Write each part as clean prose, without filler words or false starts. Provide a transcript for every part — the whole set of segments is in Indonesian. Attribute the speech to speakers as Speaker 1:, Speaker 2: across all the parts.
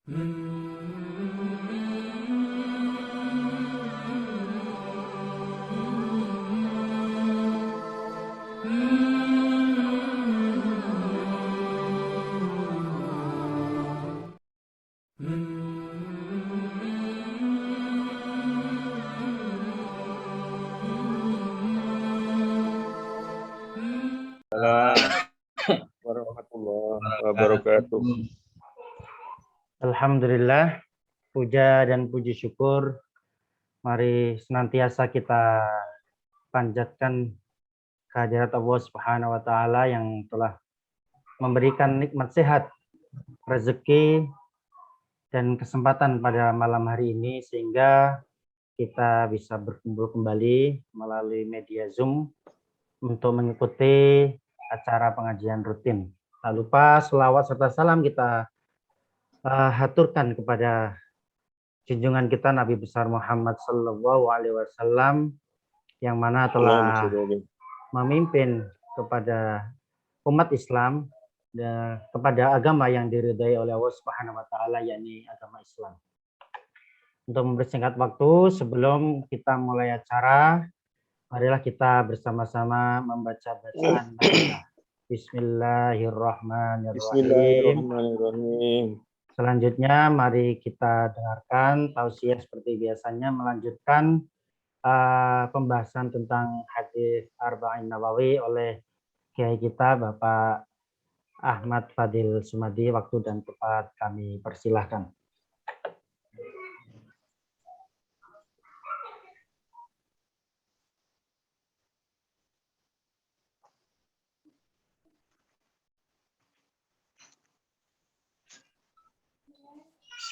Speaker 1: Assalamualaikum warahmatullahi wabarakatuh.
Speaker 2: Alhamdulillah, puja dan puji syukur mari senantiasa kita panjatkan kehadirat Allah Subhanahu wa taala yang telah memberikan nikmat sehat, rezeki dan kesempatan pada malam hari ini sehingga kita bisa berkumpul kembali melalui media Zoom untuk mengikuti acara pengajian rutin. Tak lupa selawat serta salam kita haturkan kepada junjungan kita Nabi besar Muhammad Sallallahu Alaihi Wasallam yang mana telah memimpin kepada umat Islam dan kepada agama yang diridai oleh Allah Subhanahu Wa Taala, yakni agama Islam. Untuk mempersingkat waktu sebelum kita mulai acara, marilah kita bersama-sama membaca bacaan Fatihah. Bismillahirrahmanirrahim.
Speaker 1: Bismillahirrahmanirrahim.
Speaker 2: Selanjutnya mari kita dengarkan tausiah seperti biasanya melanjutkan pembahasan tentang hadis Arba'in Nawawi oleh kiai kita Bapak Ahmad Fadil Sumadi. Waktu dan tempat kami persilahkan.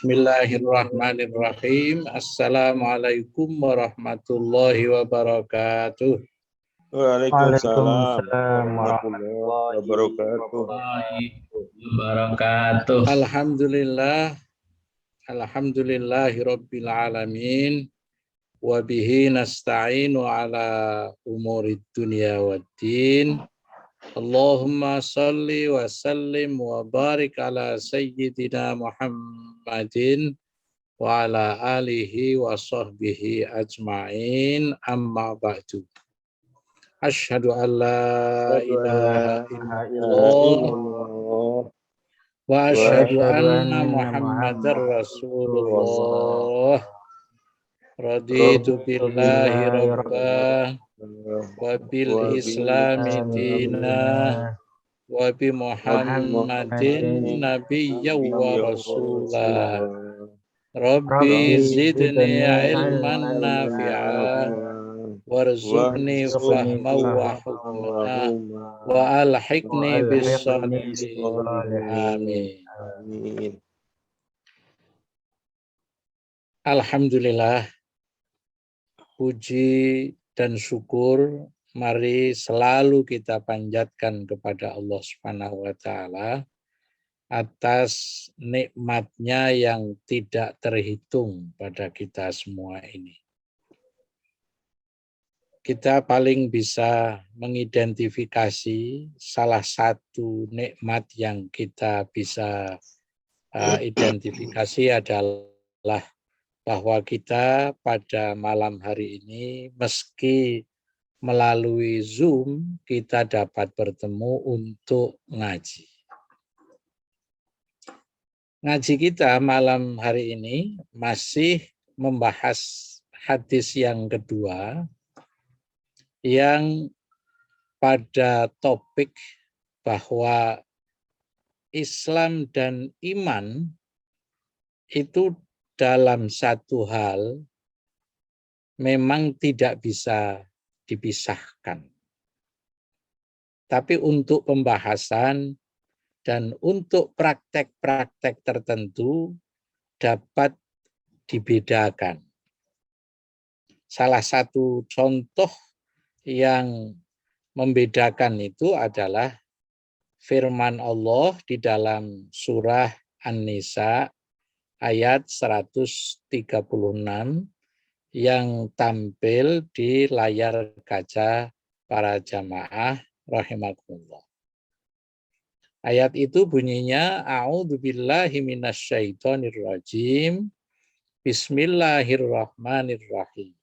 Speaker 3: Bismillahirrahmanirrahim. Assalamualaikum warahmatullahi wabarakatuh.
Speaker 1: Waalaikumsalam warahmatullahi wabarakatuh.
Speaker 3: Alhamdulillahirabbil alamin wa bihi nasta'inu ala umurid dunya waddin. Allahumma salli wa sallim wa barik ala sayyidina Muhammadin wa ala alihi wa sahbihi ajma'in, amma ba'du. Asyhadu an la ilaha illallah wa asyhadu anna Muhammadar Rasulullah. Raditu billahi rabbah wa bil islami dina wa bi Muhammadin nabiyya wa rasulah. Rabbi zidni ilman nafi'a warzuqni fahma wa hukma wa alhiqni bis shalihin. Amin. Alhamdulillah, puji dan syukur mari selalu kita panjatkan kepada Allah Subhanahu wa taala atas nikmatnya yang tidak terhitung pada kita semua ini. Kita paling bisa mengidentifikasi salah satu nikmat yang kita bisa identifikasi adalah bahwa kita pada malam hari ini meski melalui Zoom kita dapat bertemu untuk ngaji. Ngaji kita malam hari ini masih membahas hadis yang kedua yang pada topik bahwa Islam dan iman itu dalam satu hal memang tidak bisa dipisahkan. Tapi untuk pembahasan dan untuk praktek-praktek tertentu dapat dibedakan. Salah satu contoh yang membedakan itu adalah firman Allah di dalam surah An-Nisa ayat 136 yang tampil di layar kaca para jamaah rahimakumullah. Ayat itu bunyinya a'udzubillahi minasyaitonirrajim. Bismillahirrahmanirrahim.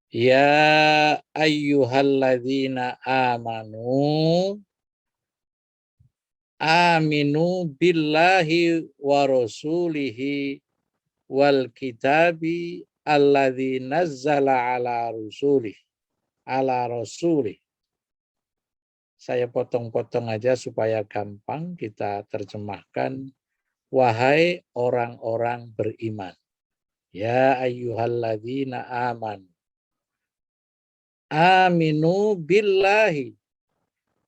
Speaker 3: Ya ayyuhalladzina amanu aminu billahi wa rasulihi wal kitabi alladzi nazzala ala rasulih. Saya potong-potong aja supaya gampang kita terjemahkan. Wahai orang-orang beriman. Ya ayyuhalladzina amanu. Aminu billahi.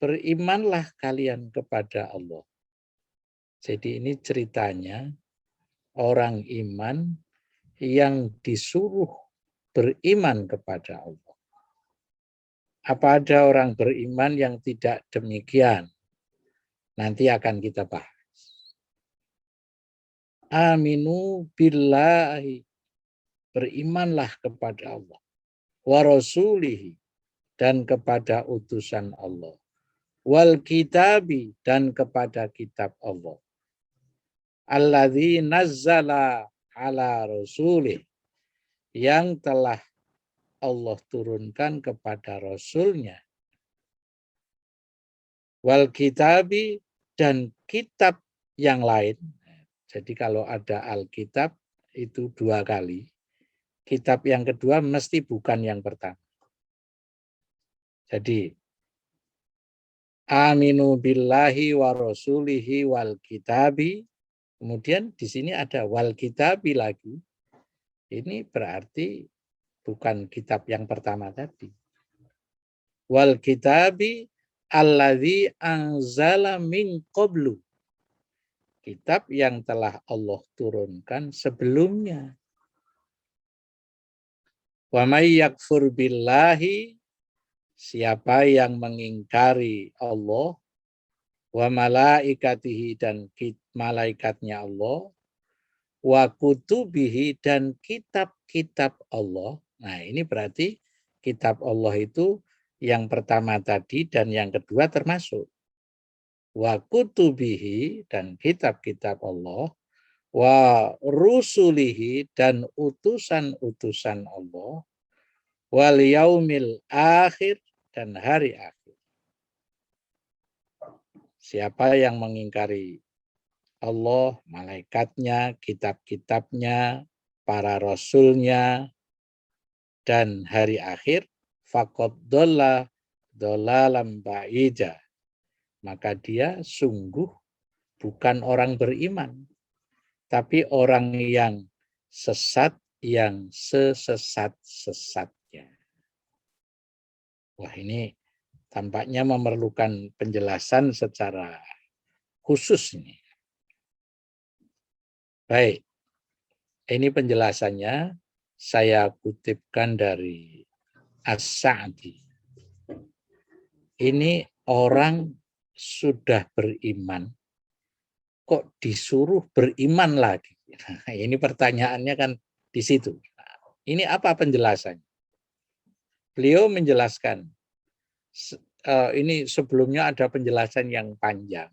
Speaker 3: Berimanlah kalian kepada Allah. Jadi ini ceritanya orang iman yang disuruh beriman kepada Allah. Apa ada orang beriman yang tidak demikian? Nanti akan kita bahas. Aminu billahi. Berimanlah kepada Allah. Wa rasulihi. Dan kepada utusan Allah. Wal kitabi. Dan kepada kitab Allah. Alladzi nazzala ala rasulih. Yang telah Allah turunkan kepada Rasulnya. Wal kitabi dan kitab yang lain. Jadi kalau ada Alkitab itu 2 kali. Kitab yang kedua mesti bukan yang pertama. Jadi aminu billahi wa rasulihi wal kitabi. Kemudian di sini ada wal kitabi lagi. Ini berarti bukan kitab yang pertama tadi. Wal kitabi alladzi anzala min qablu. Kitab yang telah Allah turunkan sebelumnya. Wa may yakfur billahi, siapa yang mengingkari Allah, wa malaikatihi dan malaikatnya Allah, wa kutubihi dan kitab-kitab Allah. Nah, ini berarti kitab Allah itu yang pertama tadi dan yang kedua termasuk. Wa kutubihi dan kitab-kitab Allah, wa rusulihi dan utusan-utusan Allah, wal yaumil akhir dan hari akhir. Siapa yang mengingkari Allah, malaikatnya, kitab-kitabnya, para rasulnya, dan hari akhir, faqad dhalla dhalalan ba'ida. Maka dia sungguh bukan orang beriman, tapi orang yang sesat, yang sesesat-sesatnya. Wah, ini tampaknya memerlukan penjelasan secara khusus ini. Baik, ini penjelasannya saya kutipkan dari As-Sa'di. Ini orang sudah beriman, kok disuruh beriman lagi? Nah, ini pertanyaannya kan di situ. Nah, ini apa penjelasannya? Beliau menjelaskan, ini sebelumnya ada penjelasan yang panjang,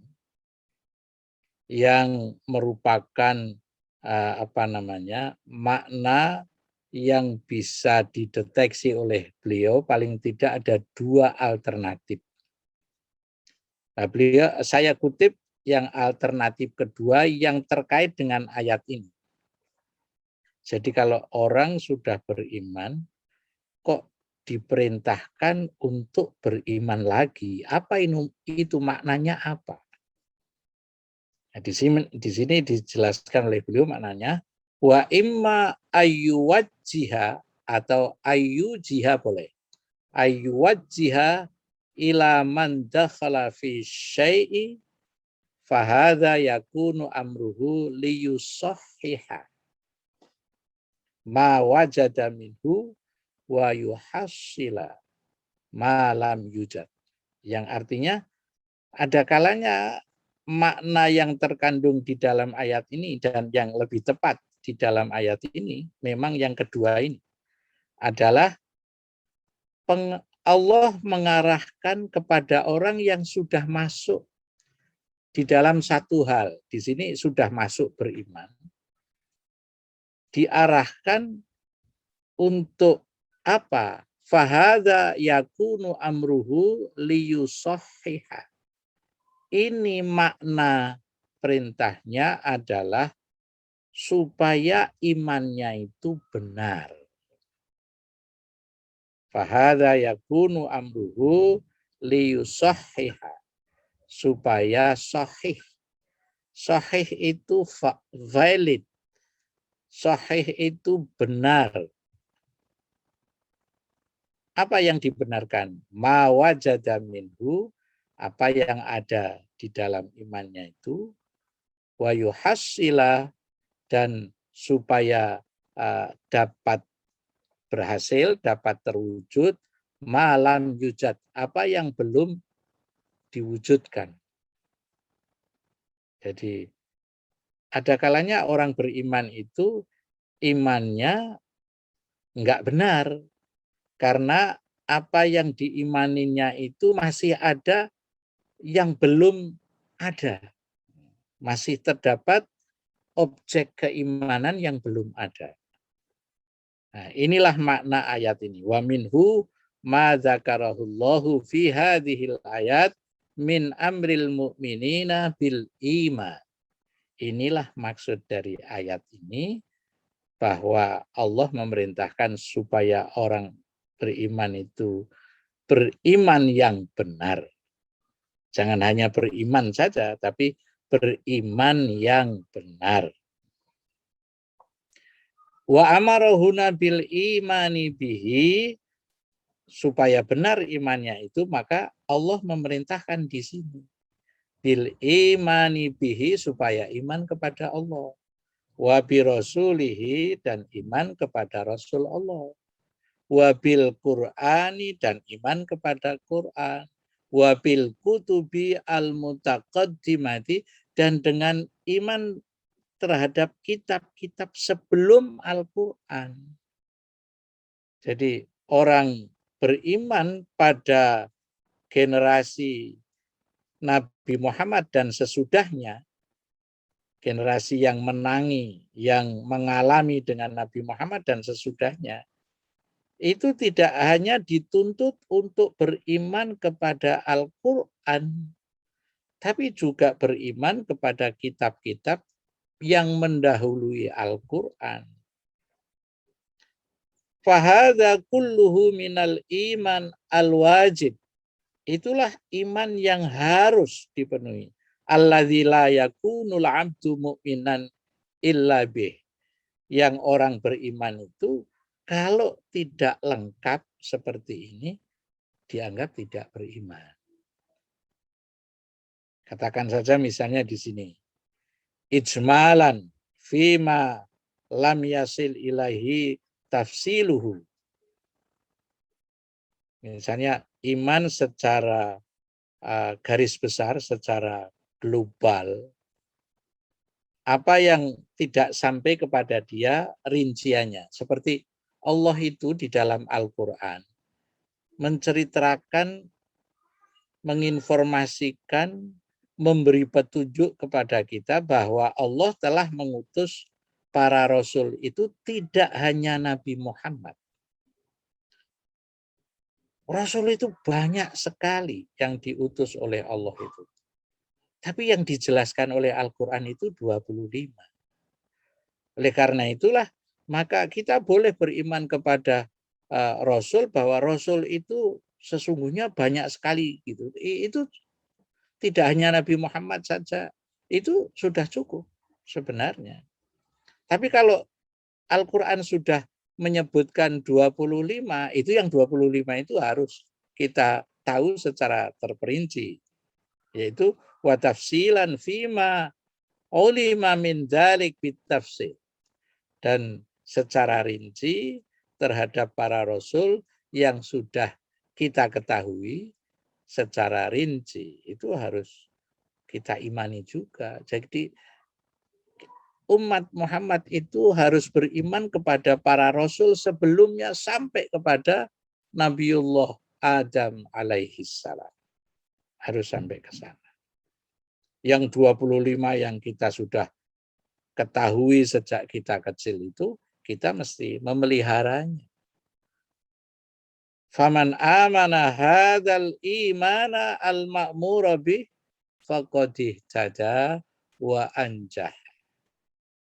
Speaker 3: yang merupakan makna yang bisa dideteksi oleh beliau, paling tidak ada 2 alternatif. Nah, saya kutip yang alternatif kedua yang terkait dengan ayat ini. Jadi kalau orang sudah beriman, kok diperintahkan untuk beriman lagi? Apa itu maknanya apa? Nah, di sini dijelaskan oleh beliau maknanya, wa imma ayyuwajjiha atau ayyujiha boleh. Ayyuwajjiha ila man dakhala fi syai'i fahadha yakunu amruhu liyusahhiha ma wajada minhu wa yuhassila ma lam yujad. Yang artinya ada kalanya makna yang terkandung di dalam ayat ini dan yang lebih tepat di dalam ayat ini memang yang kedua ini adalah Allah mengarahkan kepada orang yang sudah masuk di dalam satu hal, di sini sudah masuk beriman, diarahkan untuk apa? Fahadha yakunu amruhu liyusahhiha. Ini makna perintahnya adalah supaya imannya itu benar. Fahadha yakunu amruhu liyusahhiha. Supaya sahih. Sahih itu valid. Sahih itu benar. Apa yang dibenarkan? Ma wajada minhu, apa yang ada di dalam imannya itu, wa yuhassila, dan supaya dapat berhasil, dapat terwujud, malam yujad, apa yang belum diwujudkan. Jadi ada kalanya orang beriman itu imannya enggak benar, karena apa yang diimaninya itu masih ada yang belum ada. Masih terdapat objek keimanan yang belum ada. Nah, inilah makna ayat ini. Wa minhu ma dzakarahullahu fi hadhil ayat min amril mu'minina bil iman. Inilah maksud dari ayat ini, bahwa Allah memerintahkan supaya orang beriman itu beriman yang benar. Jangan hanya beriman saja, tapi beriman yang benar. Wa amarahuna bil imani bihi, supaya benar imannya itu, maka Allah memerintahkan di sini bil imani bihi, supaya iman kepada Allah, wa bi rasulihi, dan iman kepada Rasul Allah, wa bil Qur'ani, dan iman kepada Quran, wa bil kutubi al mutaqaddimati, dan dengan iman terhadap kitab-kitab sebelum Al-Quran. Jadi orang beriman pada generasi Nabi Muhammad dan sesudahnya, generasi yang menangi, yang mengalami dengan Nabi Muhammad dan sesudahnya, itu tidak hanya dituntut untuk beriman kepada Al-Quran, tapi juga beriman kepada kitab-kitab yang mendahului Al-Quran. Fahadha kulluhu minal iman al-wajib. Itulah iman yang harus dipenuhi. Alladzi la yakunul abdu mu'minan illa bih. Yang orang beriman itu kalau tidak lengkap seperti ini, dianggap tidak beriman. Katakan saja misalnya di sini. Ijmalan fima lam yasil ilahi tafsiluhu. Misalnya iman secara garis besar, secara global, apa yang tidak sampai kepada dia rinciannya. Seperti Allah itu di dalam Al-Quran menceritakan, menginformasikan, memberi petunjuk kepada kita bahwa Allah telah mengutus para rasul itu tidak hanya Nabi Muhammad. Rasul itu banyak sekali yang diutus oleh Allah itu. Tapi yang dijelaskan oleh Al-Quran itu 25. Oleh karena itulah, maka kita boleh beriman kepada Rasul, bahwa Rasul itu sesungguhnya banyak sekali. Gitu. Itu tidak hanya Nabi Muhammad saja. Itu sudah cukup sebenarnya. Tapi kalau Al-Quran sudah menyebutkan 25, itu yang 25 itu harus kita tahu secara terperinci, yaitu wa tafsilan fima ulima min dzalik bitafsil, dan secara rinci terhadap para rasul yang sudah kita ketahui secara rinci, itu harus kita imani juga. Jadi umat Muhammad itu harus beriman kepada para rasul sebelumnya sampai kepada Nabiullah Adam alaihi salam. Harus sampai ke sana. Yang 25 yang kita sudah ketahui sejak kita kecil itu, kita mesti memeliharanya. Faman amana hadzal imana al-ma'mura bih faqad ihtada wa anjah.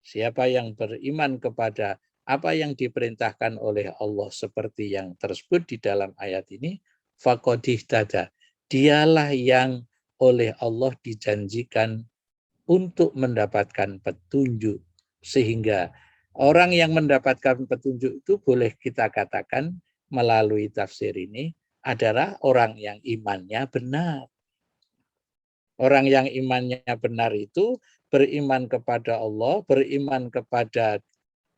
Speaker 3: Siapa yang beriman kepada apa yang diperintahkan oleh Allah seperti yang tersebut di dalam ayat ini, faqad ihtada. Dialah yang oleh Allah dijanjikan untuk mendapatkan petunjuk. Sehingga orang yang mendapatkan petunjuk itu boleh kita katakan melalui tafsir ini adalah orang yang imannya benar. Orang yang imannya benar itu beriman kepada Allah, beriman kepada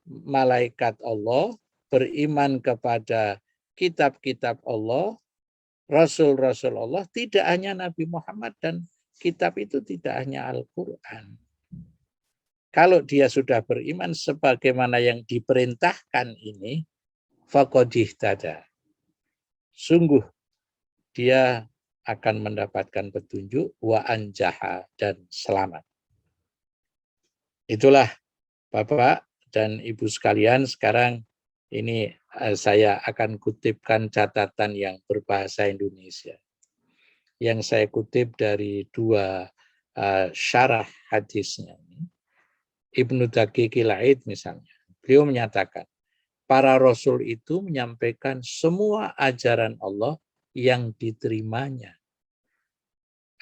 Speaker 3: malaikat Allah, beriman kepada kitab-kitab Allah, Rasul-Rasul Allah, tidak hanya Nabi Muhammad, dan kitab itu tidak hanya Al-Quran. Kalau dia sudah beriman sebagaimana yang diperintahkan ini, faqad ihtada. Sungguh dia akan mendapatkan petunjuk, wa anjaha, dan selamat. Itulah Bapak dan Ibu sekalian, sekarang ini saya akan kutipkan catatan yang berbahasa Indonesia. Yang saya kutip dari dua syarah hadisnya. Ibnu Daqiqil Aid misalnya, beliau menyatakan, para rasul itu menyampaikan semua ajaran Allah yang diterimanya.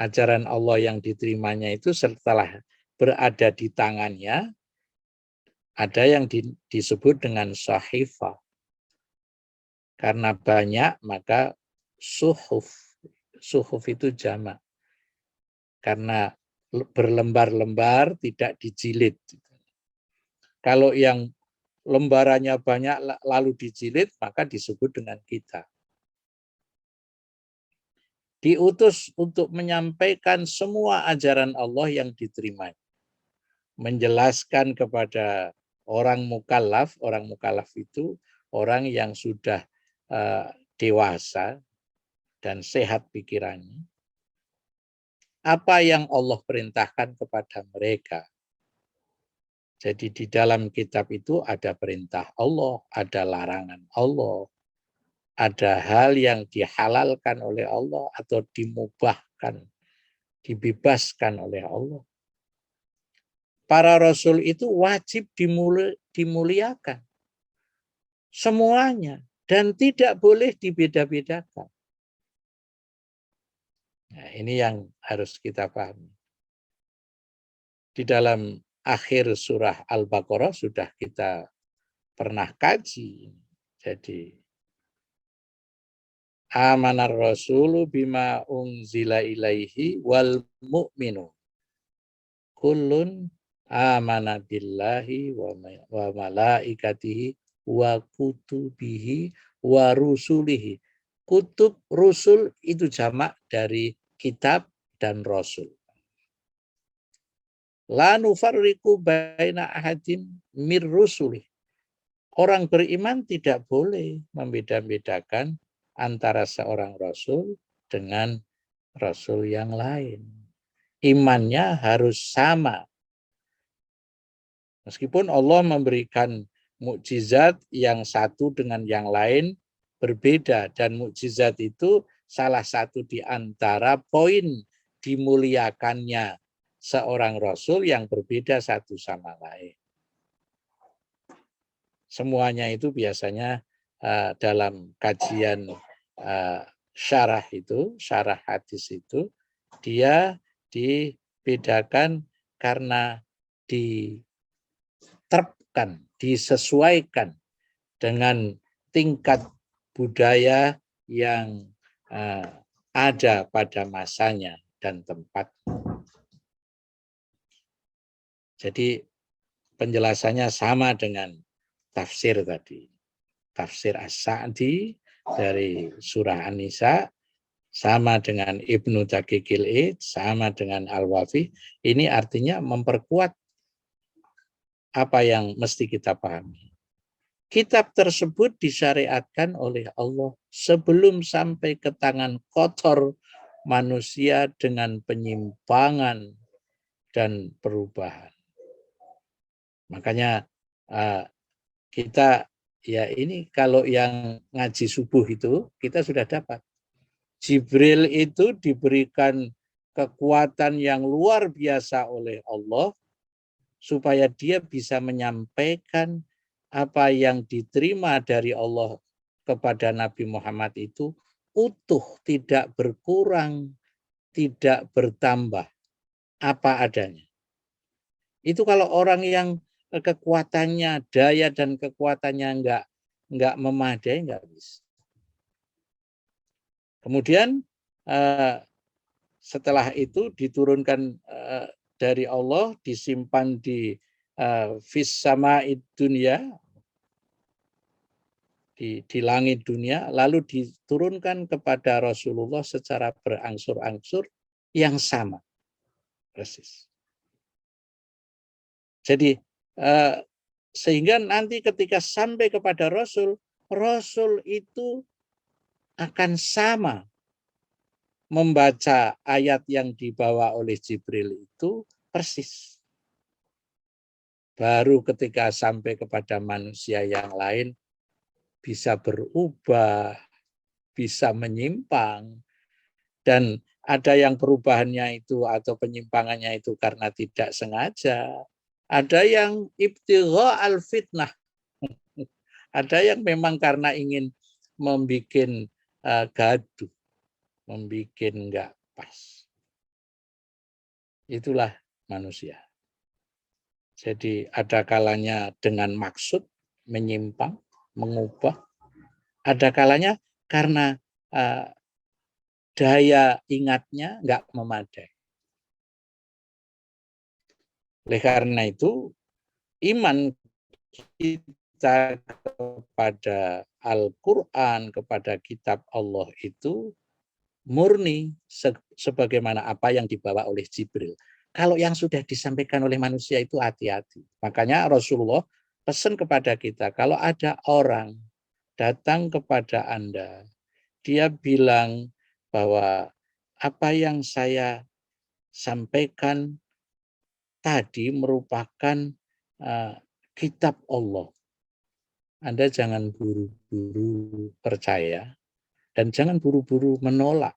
Speaker 3: Ajaran Allah yang diterimanya itu setelah berada di tangannya, ada yang disebut dengan sahifah. Karena banyak, maka suhuf. Suhuf itu jamak. Karena berlembar-lembar tidak dijilid. Kalau yang lembarannya banyak lalu dijilid, maka disebut dengan kitab. Diutus untuk menyampaikan semua ajaran Allah yang diterima. Menjelaskan kepada orang mukallaf itu orang yang sudah dewasa dan sehat pikirannya. Apa yang Allah perintahkan kepada mereka. Jadi di dalam kitab itu ada perintah Allah, ada larangan Allah, ada hal yang dihalalkan oleh Allah atau dimubahkan, dibebaskan oleh Allah. Para rasul itu wajib dimuliakan. Semuanya. Dan tidak boleh dibeda-bedakan. Nah, ini yang harus kita pahami. Di dalam akhir surah Al-Baqarah sudah kita pernah kaji. Jadi amanar rasulu bima unzila ilaihi wal mu'minu kullun amana billahi wa malaikatihi wa kutubihi wa rusulihi. Kutub, rusul itu jamak dari kitab dan rasul. La nufarriqu baina ahadin mir rusulih. Orang beriman tidak boleh membeda-bedakan antara seorang rasul dengan rasul yang lain. Imannya harus sama. Meskipun Allah memberikan mukjizat yang satu dengan yang lain berbeda, dan mukjizat itu salah satu di antara poin dimuliakannya seorang rasul yang berbeda satu sama lain. Semuanya itu biasanya dalam kajian syarah itu, syarah hadis itu, dia dibedakan karena diterapkan, disesuaikan dengan tingkat budaya yang ada pada masanya dan tempat. Jadi penjelasannya sama dengan tafsir tadi. Tafsir As-Sa'di dari surah An-Nisa sama dengan Ibnu Daqiqil Aid, sama dengan Al-Wafi. Ini artinya memperkuat apa yang mesti kita pahami. Kitab tersebut disyariatkan oleh Allah sebelum sampai ke tangan kotor manusia dengan penyimpangan dan perubahan. Makanya kita ya ini kalau yang ngaji subuh itu kita sudah dapat. Jibril itu diberikan kekuatan yang luar biasa oleh Allah supaya dia bisa menyampaikan apa yang diterima dari Allah kepada Nabi Muhammad itu utuh, tidak berkurang, tidak bertambah, apa adanya. Itu kalau orang yang kekuatannya, daya dan kekuatannya enggak memadai, enggak bisa. Kemudian setelah itu diturunkan dari Allah, disimpan di fis sama'id dunya, di langit dunia, lalu diturunkan kepada Rasulullah secara berangsur-angsur yang sama persis. Jadi sehingga nanti ketika sampai kepada Rasul, Rasul itu akan sama membaca ayat yang dibawa oleh Jibril itu persis. Baru ketika sampai kepada manusia yang lain bisa berubah, bisa menyimpang, dan ada yang perubahannya itu atau penyimpangannya itu karena tidak sengaja, ada yang ibtigha al-fitnah, ada yang memang karena ingin membuat gaduh, membuat enggak pas. Itulah manusia. Jadi ada kalanya dengan maksud menyimpang, mengubah. Ada kalanya karena daya ingatnya enggak memadai. Oleh karena itu, iman kita kepada Al-Quran, kepada kitab Allah itu murni sebagaimana apa yang dibawa oleh Jibril. Kalau yang sudah disampaikan oleh manusia itu hati-hati. Makanya Rasulullah pesan kepada kita, kalau ada orang datang kepada Anda, dia bilang bahwa apa yang saya sampaikan tadi merupakan kitab Allah. Anda jangan buru-buru percaya dan jangan buru-buru menolak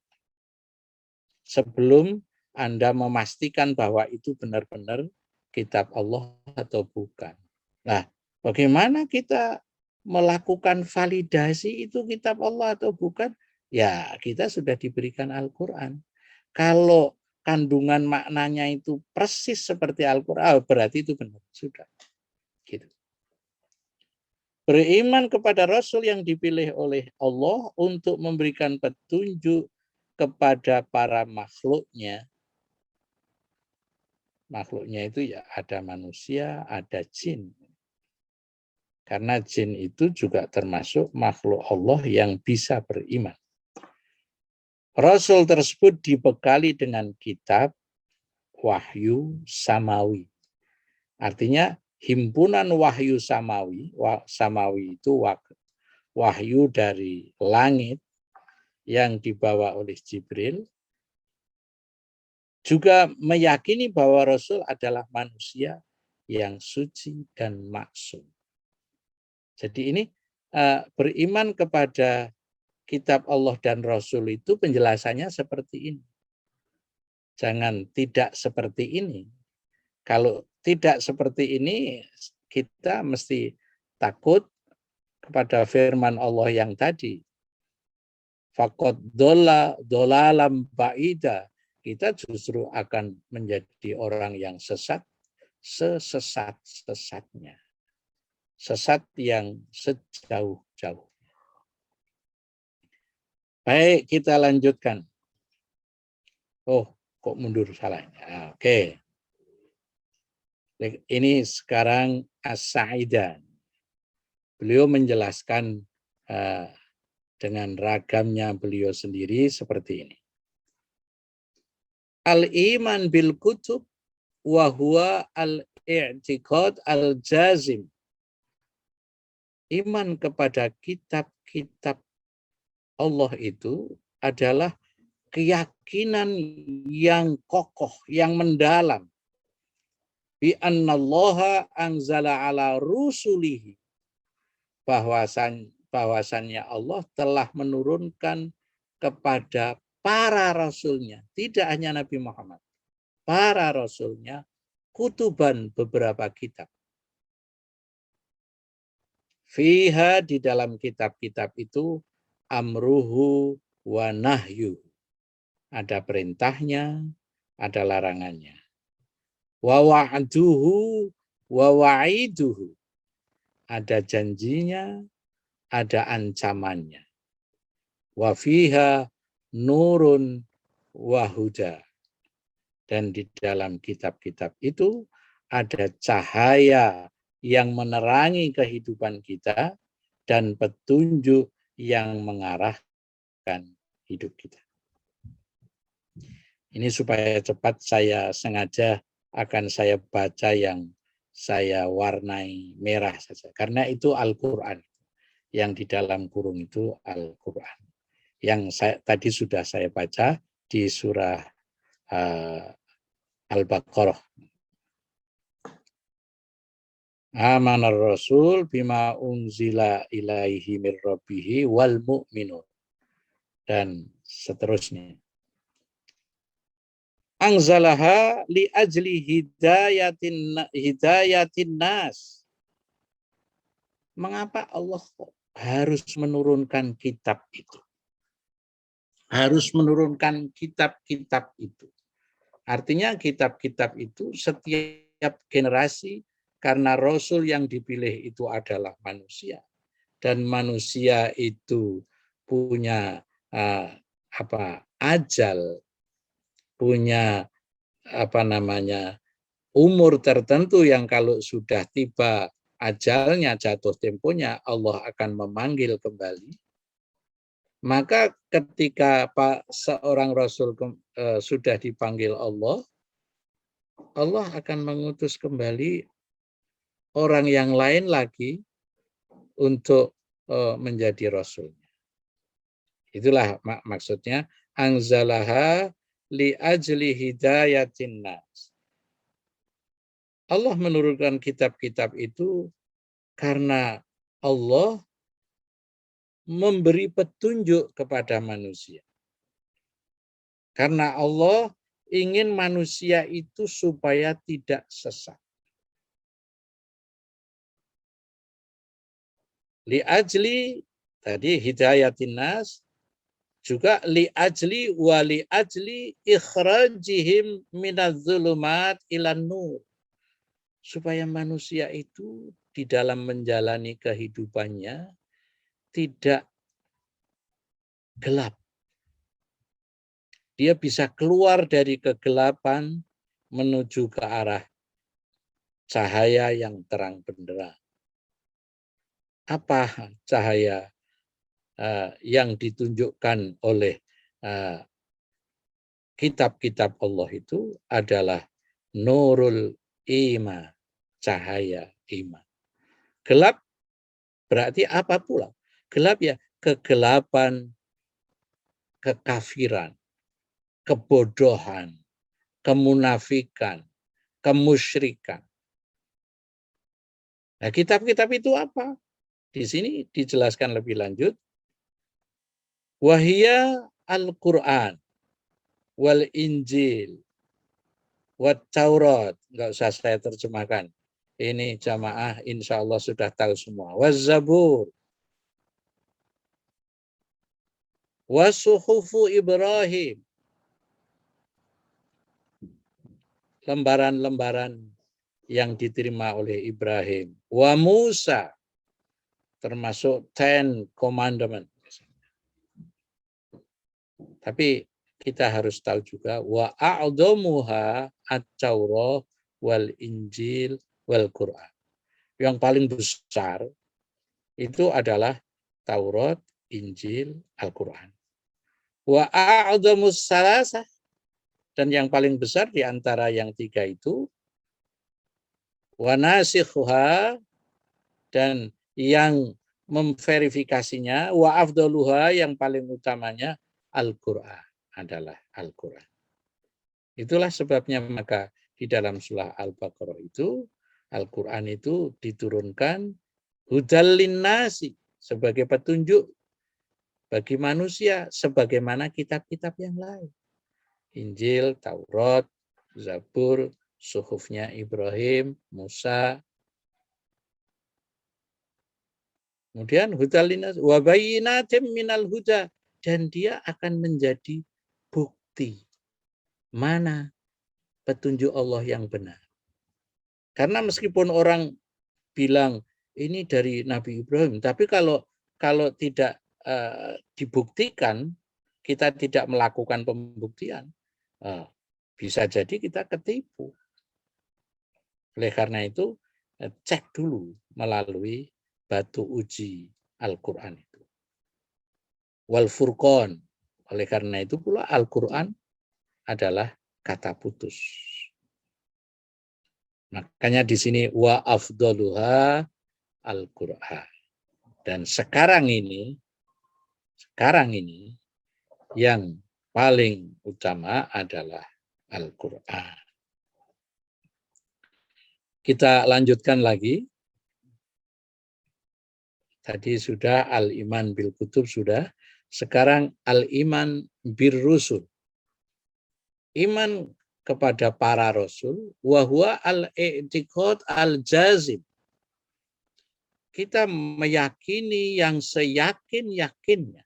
Speaker 3: sebelum Anda memastikan bahwa itu benar-benar kitab Allah atau bukan. Nah, bagaimana kita melakukan validasi itu kitab Allah atau bukan? Ya, kita sudah diberikan Al-Quran. Kalau kandungan maknanya itu persis seperti Al-Quran, berarti itu benar. Sudah. Gitu. Beriman kepada Rasul yang dipilih oleh Allah untuk memberikan petunjuk kepada para makhluknya. Makhluknya itu ya ada manusia, ada jin. Karena jin itu juga termasuk makhluk Allah yang bisa beriman. Rasul tersebut dibekali dengan kitab wahyu samawi. Artinya himpunan wahyu samawi. Samawi itu wahyu dari langit yang dibawa oleh Jibril. Juga meyakini bahwa Rasul adalah manusia yang suci dan maksum. Jadi ini beriman kepada kitab Allah dan Rasul itu penjelasannya seperti ini. Jangan tidak seperti ini. Kalau tidak seperti ini, kita mesti takut kepada firman Allah yang tadi. Faqad dolalam ba'ida. Kita justru akan menjadi orang yang sesat, sesat-sesatnya. Sesat yang sejauh-jauh. Baik, kita lanjutkan. Oh, kok mundur salahnya. Oke. Ini sekarang As-Sa'idah. Beliau menjelaskan dengan ragamnya beliau sendiri seperti ini. Al-iman bil kutub wa huwa al-i'tiqad al-jazim. Iman kepada kitab-kitab Allah itu adalah keyakinan yang kokoh, yang mendalam, bi annallaha anzala ala rusulihi, bahwasannya Allah telah menurunkan kepada para rasulnya, tidak hanya Nabi Muhammad, para rasulnya, kutuban, beberapa kitab. Fiha, di dalam kitab-kitab itu, amruhu wa nahyu, ada perintahnya, ada larangannya. Wa wa'duhu wa wa'iduhu, ada janjinya, ada ancamannya. Wa fiha nurun wa huda, dan di dalam kitab-kitab itu ada cahaya yang menerangi kehidupan kita dan petunjuk yang mengarahkan hidup kita. Ini supaya cepat, saya sengaja akan saya baca yang saya warnai merah saja. Karena itu Al-Quran. Yang di dalam kurung itu Al-Quran. Yang tadi sudah saya baca di surah Al-Baqarah. Amanar Rasul bima unzila ilaihi mir rabbihi wal mu'minun. Dan seterusnya. Anzalaha li ajli hidayatin nas. Mengapa Allah harus menurunkan kitab itu? Harus menurunkan kitab-kitab itu. Artinya kitab-kitab itu setiap generasi, karena Rasul yang dipilih itu adalah manusia. Dan manusia itu punya ajal, punya umur tertentu yang kalau sudah tiba ajalnya, jatuh temponya, Allah akan memanggil kembali. Maka ketika seorang Rasul sudah dipanggil Allah, Allah akan mengutus kembali orang yang lain lagi untuk menjadi Rasulnya. Itulah maksudnya, anzalaha li ajli hidayatin nas. Allah menurunkan kitab-kitab itu karena Allah memberi petunjuk kepada manusia. Karena Allah ingin manusia itu supaya tidak sesat. Li ajli, tadi hidayatin nas, juga li ajli wa li ajli ikhrajihim minadz-dzulumat ilan nur. Supaya manusia itu di dalam menjalani kehidupannya tidak gelap. Dia bisa keluar dari kegelapan menuju ke arah cahaya yang terang benderang. Apa cahaya yang ditunjukkan oleh kitab-kitab Allah itu adalah nurul iman, cahaya iman. Gelap berarti apa pula? Gelap ya kegelapan, kekafiran, kebodohan, kemunafikan, kemusyrikan. Nah, kitab-kitab itu apa? Di sini dijelaskan lebih lanjut. Wahia Al-Quran, wal Injil, wat Taurat. Enggak usah saya terjemahkan. Ini jamaah insya Allah sudah tahu semua. Waz-Zabur, wasuhufu Ibrahim. Lembaran-lembaran yang diterima oleh Ibrahim. Wa Musa, termasuk 10 Commandments. Tapi kita harus tahu juga wa a'dhamuha at-Taurah wal Injil wal Quran. Yang paling besar itu adalah Taurat, Injil, Al-Quran. Wa a'dhamus salasah, dan yang paling besar di antara yang tiga itu wa nasikhuha, dan yang memverifikasinya, wa afdaluha, yang paling utamanya Al-Quran, adalah Al-Quran. Itulah sebabnya maka di dalam surah Al-Baqarah itu, Al-Quran itu diturunkan hudal linnasi, sebagai petunjuk bagi manusia, sebagaimana kitab-kitab yang lain. Injil, Taurat, Zabur, suhufnya Ibrahim, Musa. Kemudian hudal linnasi wa bayyinatin minal huda, dan dia akan menjadi bukti mana petunjuk Allah yang benar. Karena meskipun orang bilang ini dari Nabi Ibrahim, tapi kalau tidak dibuktikan, kita tidak melakukan pembuktian, bisa jadi kita ketipu. Oleh karena itu, cek dulu melalui batu uji Al-Quran itu. Wal Furqan. Oleh karena itu pula Al-Quran adalah kata putus. Makanya di sini wa afdaluha Al-Quran. Dan sekarang ini yang paling utama adalah Al-Quran. Kita lanjutkan lagi. Tadi sudah al-iman bil kutub sudah. Sekarang al-iman bir rusul. Iman kepada para rasul, wa huwa al-i'tiqad al-jazim. Kita meyakini yang seyakin-yakinnya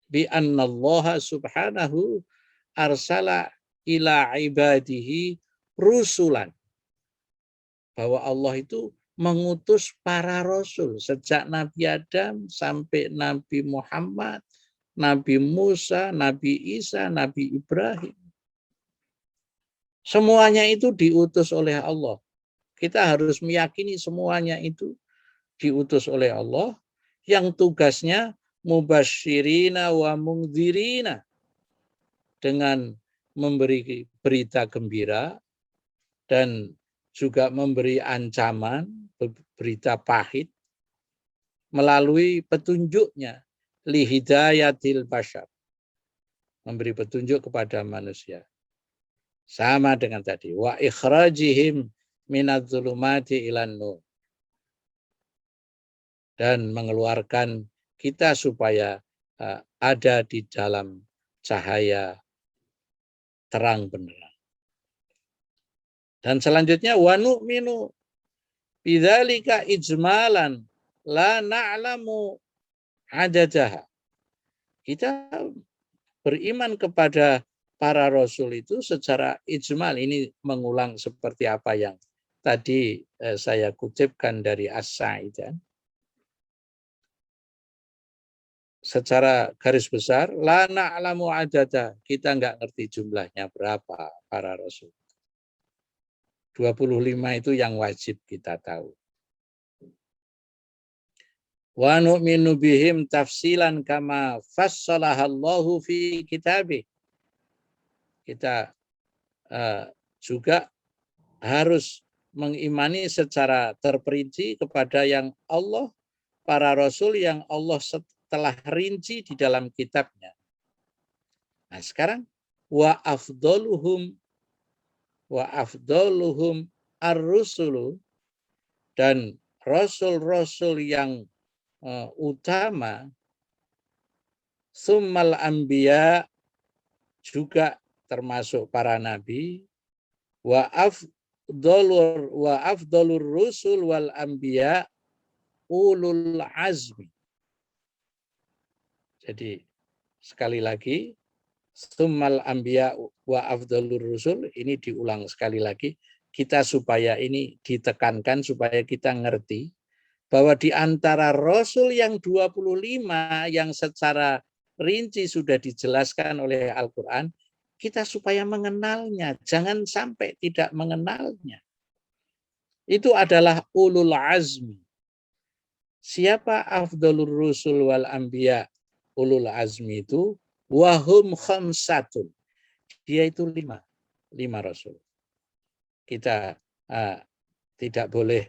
Speaker 3: bi annallaha subhanahu arsala ila ibadihi rusulan. Bahwa Allah itu mengutus para rasul sejak Nabi Adam sampai Nabi Muhammad, Nabi Musa, Nabi Isa, Nabi Ibrahim. Semuanya itu diutus oleh Allah. Kita harus meyakini semuanya itu diutus oleh Allah, yang tugasnya mubasyirina wa mungdzirina, dengan memberi berita gembira dan juga memberi ancaman, berita pahit, melalui petunjuknya, lihidayatil bashar, memberi petunjuk kepada manusia. Sama dengan tadi, wa ikhrajihim minadz-dzulumati ilan nur, dan mengeluarkan kita supaya ada di dalam cahaya terang benderang. Dan selanjutnya wa nu'minu bidzalika ijmalan la na'lamu adadaha. Kita beriman kepada para rasul itu secara ijmal. Ini mengulang seperti apa yang tadi saya kutipkan dari As-Sa'idah. Secara garis besar, la na'lamu adada, kita nggak ngerti jumlahnya berapa para rasul. 25 itu yang wajib kita tahu. Wa nu'minu bihim tafsilan kama fassalahallahu fi kitabih. Kita juga harus mengimani secara terperinci kepada yang Allah, para rasul yang Allah telah rinci di dalam kitabnya. Nah sekarang wa afdaluhum ar-rusulu, dan rasul-rasul yang utama, summal anbiya, juga termasuk para nabi, wa afdalur rusul wal anbiya ulul azmi. Jadi sekali lagi, summal anbiya wa afdalur rusul, ini diulang sekali lagi, kita supaya ini ditekankan, supaya kita ngerti bahwa di antara rasul yang 25 yang secara rinci sudah dijelaskan oleh Al-Quran, kita supaya mengenalnya, jangan sampai tidak mengenalnya. Itu adalah ulul azmi. Siapa afdalur rusul wal anbiya? Ulul azmi itu wahum khamsatun. Dia itu 5 rasul. Kita tidak boleh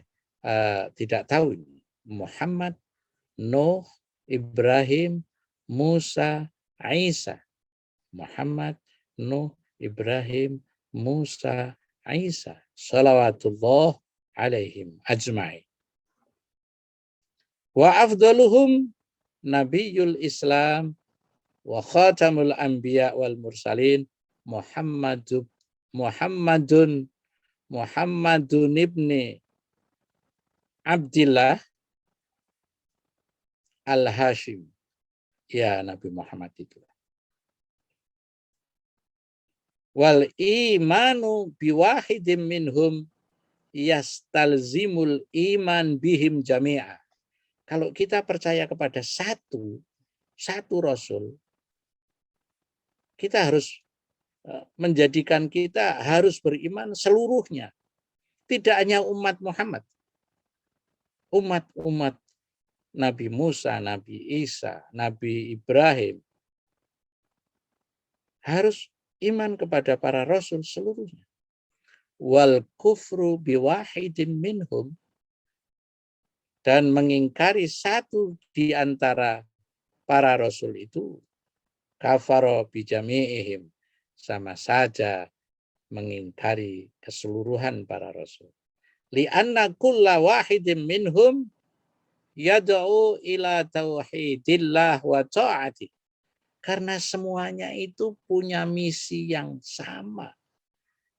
Speaker 3: tidak tahu ini. Muhammad, Nuh, Ibrahim, Musa, Isa. Muhammad, Nuh, Ibrahim, Musa, Isa. salawatullah alaihim ajma'in. Wa afdaluhum nabiyul Islam wa khatamul anbiya wal mursalin Muhammadun ibni Abdillah al-Hashim. Ya, Nabi Muhammad itu. Wal imanu biwahidin minhum yastalzimul iman bihim jami'a. Kalau kita percaya kepada satu Rasul, kita harus menjadikan kita harus beriman seluruhnya. Tidak hanya umat Muhammad. Umat-umat Nabi Musa, Nabi Isa, Nabi Ibrahim. Harus iman kepada para Rasul seluruhnya. Wal kufru biwahidin minhum. Dan mengingkari satu di antara para Rasul itu. Kafaro bijami'ihim. Sama saja mengingkari keseluruhan para Rasul. Li'anna kulla wahidin minhum yad'u ila tauhidillah wa ta'ati. Karena semuanya itu punya misi yang sama.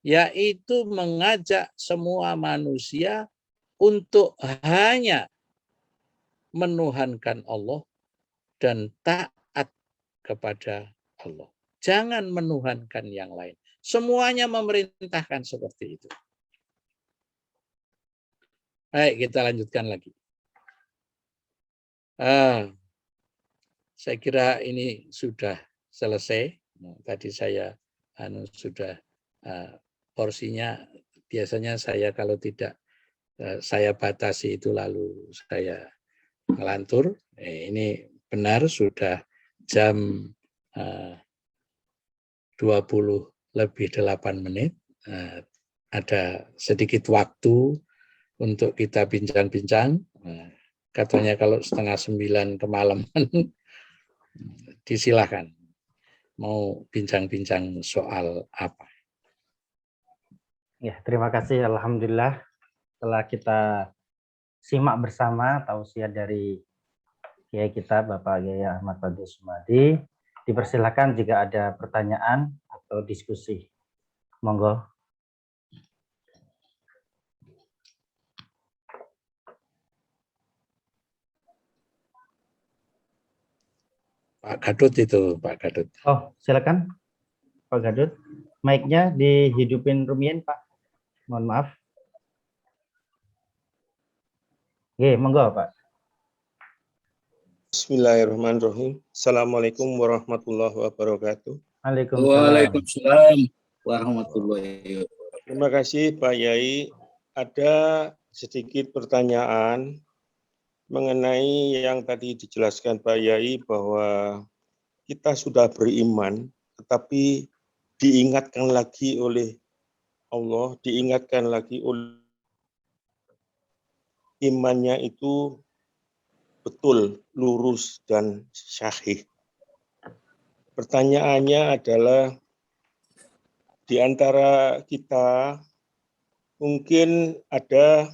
Speaker 3: Yaitu mengajak semua manusia untuk hanya menuhankan Allah dan taat kepada Allah. Jangan menuhankan yang lain. Semuanya memerintahkan seperti itu. Baik, kita lanjutkan lagi. Saya kira ini sudah selesai. Tadi saya sudah porsinya. Biasanya saya kalau tidak saya batasi itu lalu saya ngelantur. Ini benar sudah jam 20:08. Ada sedikit waktu untuk kita bincang-bincang. Katanya kalau 8:30 kemalaman, disilahkan. Mau bincang-bincang soal apa?
Speaker 2: Ya, terima kasih. Alhamdulillah telah kita simak bersama tausiah dari Kiai kita Bapak Kiai Ahmad Fadil Sumadi. Dipersilakan jika ada pertanyaan atau diskusi. Monggo.
Speaker 3: Pak Gadut itu, Pak Gadut.
Speaker 2: Oh, silakan Pak Gadut. Mic-nya dihidupin Rumien, Pak. Mohon maaf. Oke, monggo, Pak.
Speaker 1: Bismillahirrahmanirrahim. Assalamualaikum warahmatullahi wabarakatuh.
Speaker 4: Waalaikumsalam warahmatullahi wabarakatuh.
Speaker 1: Terima kasih Pak Yai. Ada sedikit pertanyaan mengenai yang tadi dijelaskan Pak Yai bahwa kita sudah beriman, tetapi diingatkan lagi oleh Allah, diingatkan lagi oleh imannya itu betul, lurus, dan syahih. Pertanyaannya adalah, di antara kita mungkin ada,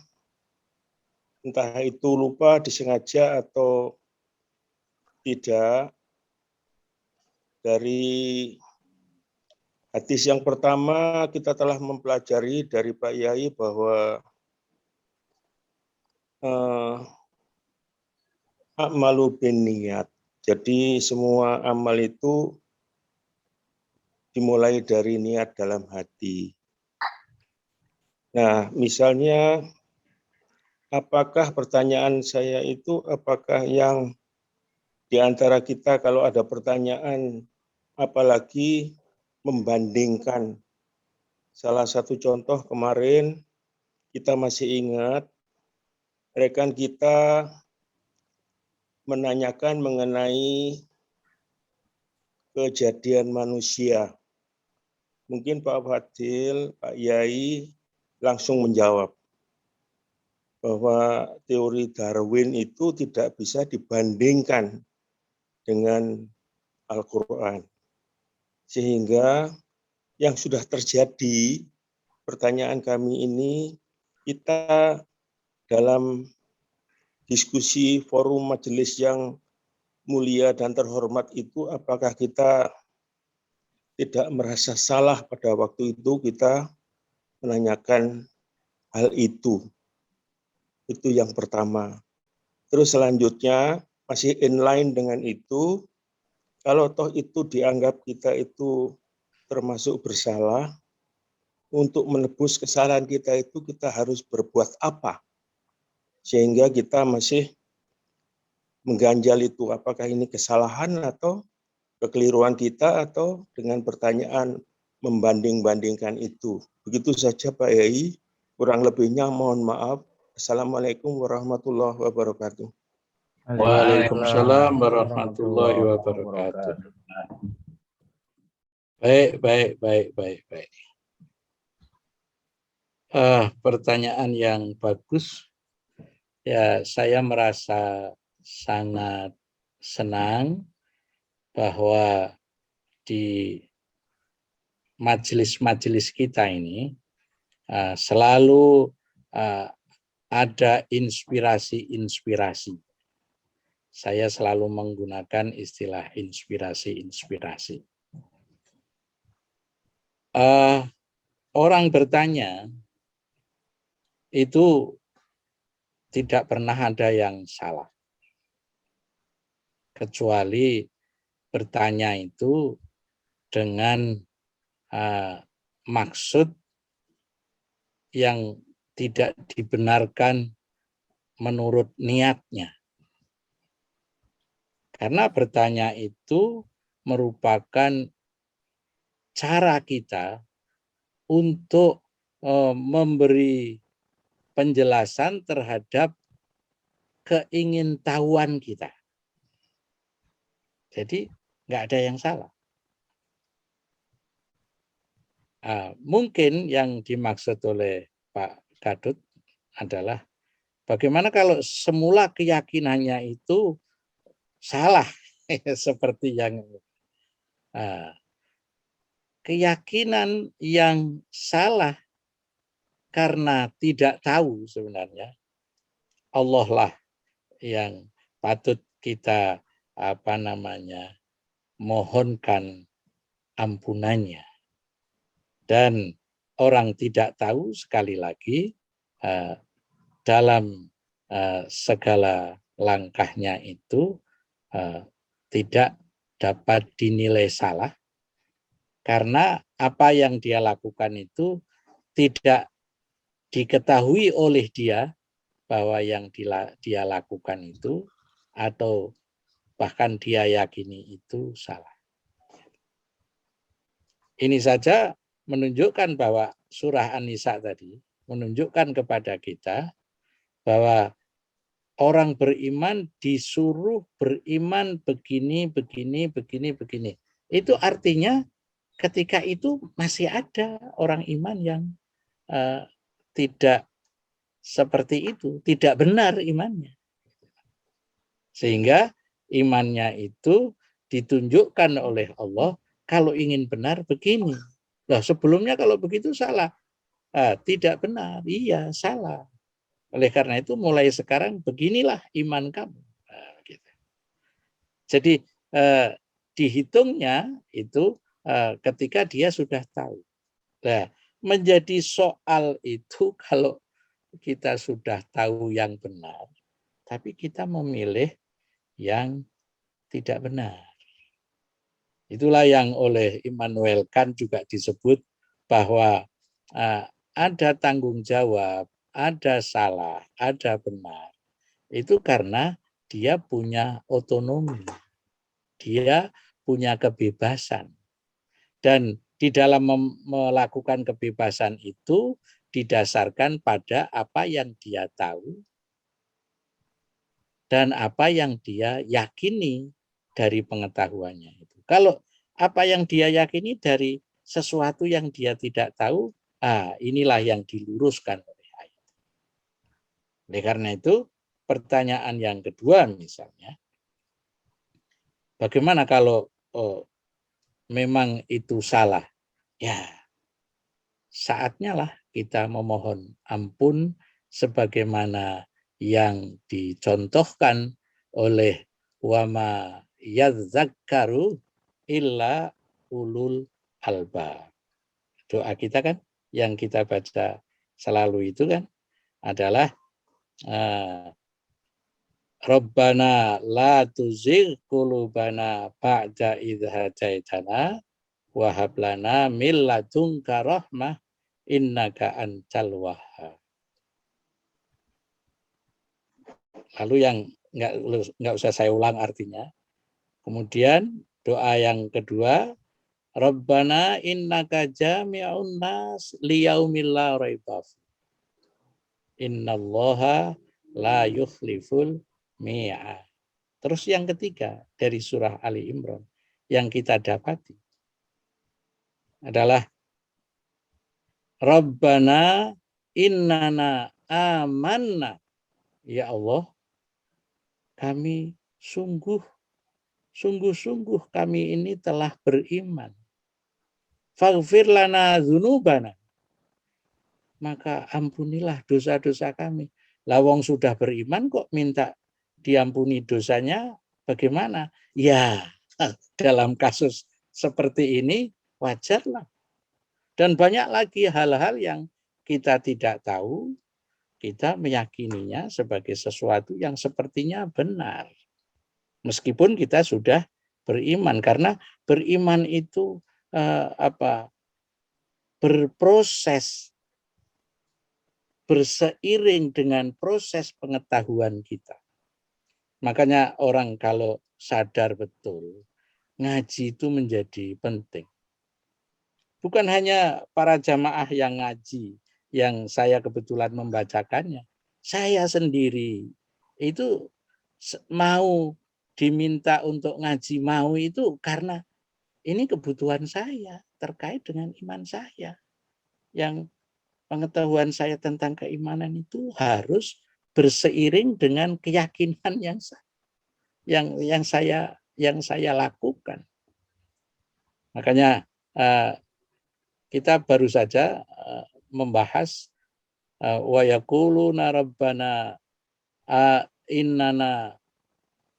Speaker 1: entah itu lupa, disengaja, atau tidak, dari hadis yang pertama kita telah mempelajari dari Pak Yai bahwa a'malu binniyat. Jadi semua amal itu dimulai dari niat dalam hati. Nah, misalnya, apakah pertanyaan saya itu, apakah yang di antara kita kalau ada pertanyaan, apalagi membandingkan. Salah satu contoh kemarin, kita masih ingat, rekan kita menanyakan mengenai kejadian manusia. Mungkin Pak Fadil, Pak Yai langsung menjawab bahwa teori Darwin itu tidak bisa dibandingkan dengan Al-Quran. Sehingga yang sudah terjadi pertanyaan kami ini, kita dalam diskusi forum majelis yang mulia dan terhormat itu, apakah kita tidak merasa salah pada waktu itu kita menanyakan hal itu? Itu yang pertama. Terus selanjutnya, masih inline dengan itu, kalau toh itu dianggap kita itu termasuk bersalah, untuk menebus kesalahan kita itu kita harus berbuat apa? Sehingga kita masih mengganjal itu, apakah ini kesalahan atau kekeliruan kita, atau dengan pertanyaan membanding-bandingkan itu. Begitu saja Pak Yai, kurang lebihnya mohon maaf. Assalamualaikum warahmatullahi wabarakatuh.
Speaker 3: Waalaikumsalam warahmatullahi wabarakatuh. Baik. Pertanyaan yang bagus. Ya, saya merasa sangat senang bahwa di majelis-majelis kita ini selalu ada inspirasi-inspirasi. Saya selalu menggunakan istilah inspirasi-inspirasi. Orang bertanya itu tidak pernah ada yang salah. Kecuali bertanya itu dengan maksud yang tidak dibenarkan menurut niatnya. Karena bertanya itu merupakan cara kita untuk memberi penjelasan terhadap keingintahuan kita. Jadi nggak ada yang salah. Mungkin yang dimaksud oleh Pak Gadut adalah bagaimana kalau semula keyakinannya itu salah seperti yang keyakinan yang salah karena tidak tahu sebenarnya Allah lah yang patut kita mohonkan ampunannya. Dan orang tidak tahu sekali lagi dalam segala langkahnya itu tidak dapat dinilai salah karena apa yang dia lakukan itu tidak diketahui oleh dia bahwa yang dia lakukan itu atau bahkan dia yakini itu salah. Ini saja menunjukkan bahwa surah An-Nisa tadi menunjukkan kepada kita bahwa orang beriman disuruh beriman begini. Itu artinya ketika itu masih ada orang iman yang tidak seperti itu, tidak benar imannya. Sehingga imannya itu ditunjukkan oleh Allah, kalau ingin benar begini. Nah, sebelumnya kalau begitu salah. Tidak benar, iya salah. Oleh karena itu mulai sekarang beginilah iman kamu. Gitu. Jadi dihitungnya itu ketika dia sudah tahu. Nah, menjadi soal itu kalau kita sudah tahu yang benar, tapi kita memilih yang tidak benar. Itulah yang oleh Immanuel Kant juga disebut bahwa ada tanggung jawab, ada salah, ada benar. Itu karena dia punya otonomi, dia punya kebebasan. Dan di dalam melakukan kebebasan itu didasarkan pada apa yang dia tahu dan apa yang dia yakini dari pengetahuannya itu. Kalau apa yang dia yakini dari sesuatu yang dia tidak tahu, inilah yang diluruskan oleh ayat. Oleh karena itu, pertanyaan yang kedua misalnya, bagaimana kalau memang itu salah? Ya, saatnya lah kita memohon ampun sebagaimana yang dicontohkan oleh wama yadzakkaru illa ulul albab. Doa kita kan yang kita baca selalu itu kan adalah Rabbana la tuzigh qulubana ba'da idh hadaitana wa hab lana min ladunka rahmah innaka antal wahhab. Lalu yang enggak usah saya ulang artinya. Kemudian doa yang kedua, Rabbana innaka jami'un nas liyaumil la raiba fi. Innallaha la yukhliful mi'ad. Terus yang ketiga dari surah Ali Imran yang kita dapati adalah Rabbana innana amanna. Ya Allah, kami sungguh-sungguh kami ini telah beriman. Faghfir lana dzunubana. Maka ampunilah dosa-dosa kami. Lawang sudah beriman kok minta diampuni dosanya, bagaimana? Ya, dalam kasus seperti ini wajarlah. Dan banyak lagi hal-hal yang kita tidak tahu, kita meyakininya sebagai sesuatu yang sepertinya benar. Meskipun kita sudah beriman, karena beriman itu berproses berseiring dengan proses pengetahuan kita. Makanya orang kalau sadar betul, ngaji itu menjadi penting. Bukan hanya para jamaah yang ngaji, yang saya kebetulan membacakannya. Saya sendiri itu mau diminta untuk ngaji, mau itu karena ini kebutuhan saya terkait dengan iman saya. Yang pengetahuan saya tentang keimanan itu harus berseiring dengan keyakinan yang saya lakukan. Makanya kita baru saja membahas wa yaquluna rabbana innana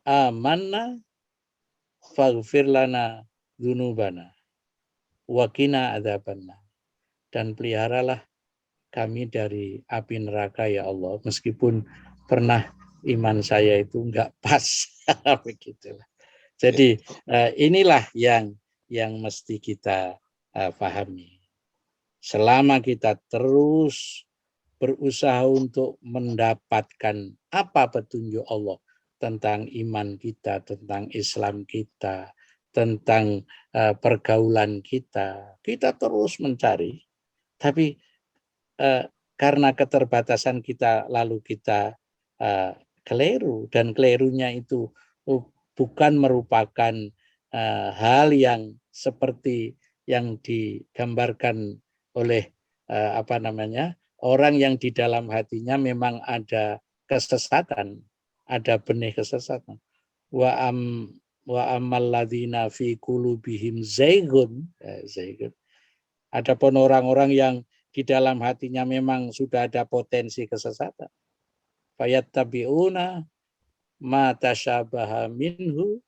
Speaker 3: amanna faghfir lana dzunubana wa qina adzabannar. Dan peliharalah kami dari api neraka ya Allah, meskipun pernah iman saya itu enggak pas. Begitulah. Jadi inilah yang mesti kita pahami. Selama kita terus berusaha untuk mendapatkan apa petunjuk Allah tentang iman kita, tentang Islam kita, tentang pergaulan kita, kita terus mencari. Tapi karena keterbatasan kita lalu kita keliru, dan kelirunya itu bukan merupakan hal yang seperti yang digambarkan oleh orang yang di dalam hatinya memang ada kesesatan, ada benih kesesatan. Wa ammal ladzina fi qulubihim zaigun. Adapun orang-orang yang di dalam hatinya memang sudah ada potensi kesesatan. Fayattabi'una ma tasyabaha minhu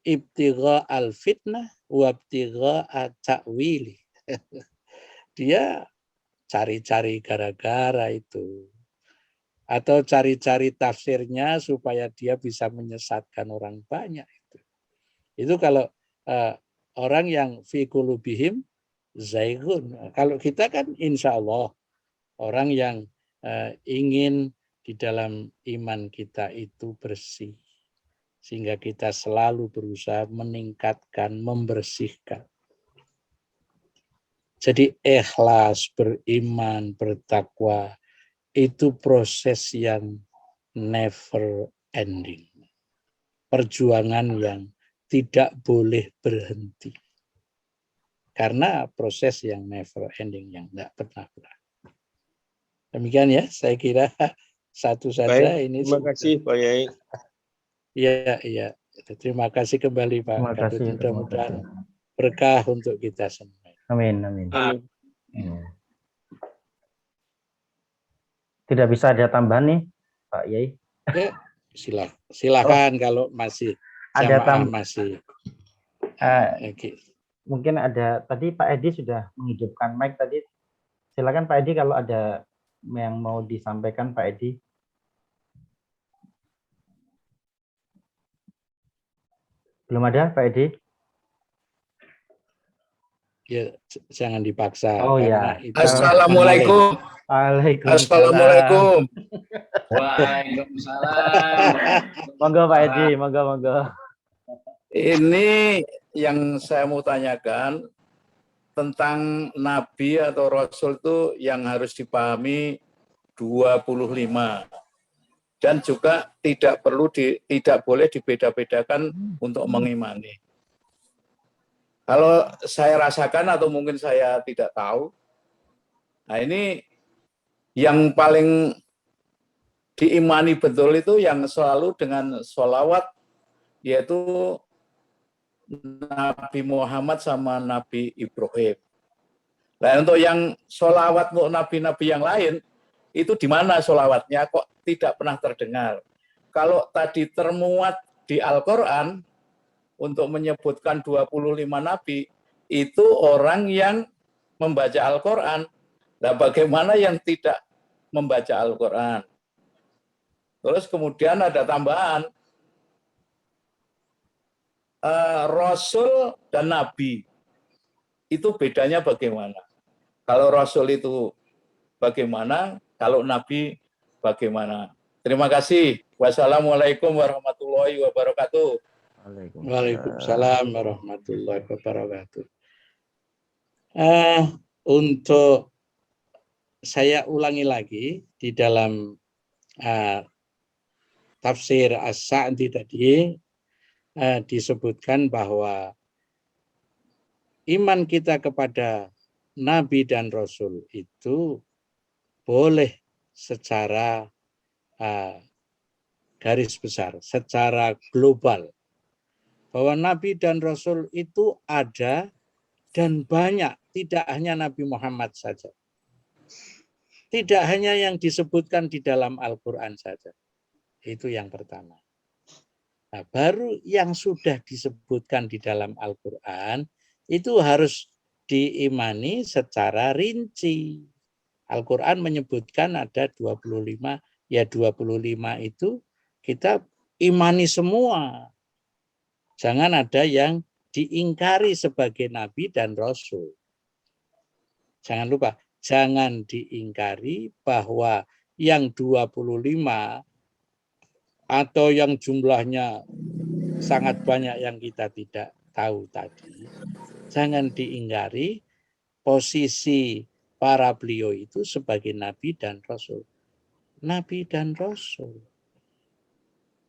Speaker 3: ibtigha'al fitnah wa ibtigha'a ta'wili. Dia cari-cari gara-gara itu. Atau cari-cari tafsirnya supaya dia bisa menyesatkan orang banyak itu. Itu kalau orang yang fi qulubihim zaigun. Kalau kita kan insya Allah orang yang ingin di dalam iman kita itu bersih. Sehingga kita selalu berusaha meningkatkan, membersihkan. Jadi ikhlas, beriman, bertakwa, itu proses yang never ending. Perjuangan yang tidak boleh berhenti. Karena proses yang never ending, yang tidak pernah berakhir. Demikian ya, saya kira satu saja.
Speaker 1: Baik,
Speaker 3: ini.
Speaker 1: Terima kasih Pak Yai.
Speaker 3: Iya. Terima kasih kembali Pak.
Speaker 2: Terima kasih.
Speaker 3: Mudah-mudahan berkah untuk kita semua.
Speaker 2: Amin.
Speaker 1: Amin.
Speaker 2: Tidak bisa ada tambahan nih, Pak Yai.
Speaker 3: Ya, silakan kalau masih
Speaker 2: Ada
Speaker 3: jamaah masih.
Speaker 2: Mungkin ada, tadi Pak Edi sudah menghidupkan mic tadi. Silakan Pak Edi kalau ada yang mau disampaikan Pak Edi. Belum ada Pak Edi?
Speaker 3: Ya, jangan dipaksa.
Speaker 2: Oh
Speaker 3: karena
Speaker 2: ya.
Speaker 3: itu
Speaker 4: Assalamualaikum.
Speaker 2: Waalaikumsalam.
Speaker 4: Assalamualaikum. Waalaikumsalam.
Speaker 2: Monggo Pak Edi, monggo.
Speaker 4: Ini yang saya mau tanyakan tentang Nabi atau Rasul itu yang harus dipahami 25. Dan juga tidak boleh dibeda-bedakan untuk mengimani. Kalau saya rasakan atau mungkin saya tidak tahu, nah ini yang paling diimani betul itu yang selalu dengan sholawat, yaitu Nabi Muhammad sama Nabi Ibrahim. Nah, untuk yang sholawat untuk nabi-nabi yang lain, itu di mana sholawatnya kok tidak pernah terdengar. Kalau tadi termuat di Al-Quran, untuk menyebutkan 25 nabi, itu orang yang membaca Al-Quran. Nah, bagaimana yang tidak membaca Al-Quran? Terus kemudian ada tambahan, Rasul dan Nabi, itu bedanya bagaimana? Kalau Rasul itu bagaimana? Kalau Nabi bagaimana? Terima kasih. Wassalamualaikum warahmatullahi wabarakatuh.
Speaker 3: Waalaikumsalam warahmatullahi wabarakatuh. Untuk saya ulangi lagi di dalam tafsir As-Sa'di tadi disebutkan bahwa iman kita kepada Nabi dan Rasul itu boleh secara garis besar, secara global. Bahwa Nabi dan Rasul itu ada dan banyak, tidak hanya Nabi Muhammad saja. Tidak hanya yang disebutkan di dalam Al-Quran saja. Itu yang pertama. Nah, baru yang sudah disebutkan di dalam Al-Quran itu harus diimani secara rinci. Al-Quran menyebutkan ada 25, ya 25 itu kita imani semua. Jangan ada yang diingkari sebagai Nabi dan Rasul. Jangan lupa, jangan diingkari bahwa yang 25 atau yang jumlahnya sangat banyak yang kita tidak tahu tadi, jangan diingkari posisi para beliau itu sebagai Nabi dan Rasul. Nabi dan Rasul.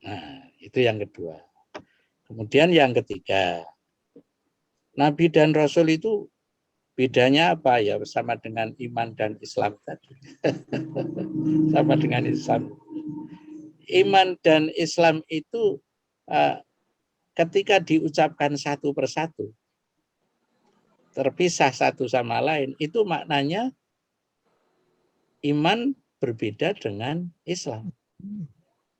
Speaker 3: Nah, itu yang kedua. Kemudian yang ketiga, Nabi dan Rasul itu bedanya apa ya? Sama dengan iman dan Islam tadi. Sama dengan Islam. Iman dan Islam itu ketika diucapkan satu persatu, terpisah satu sama lain, itu maknanya iman berbeda dengan Islam.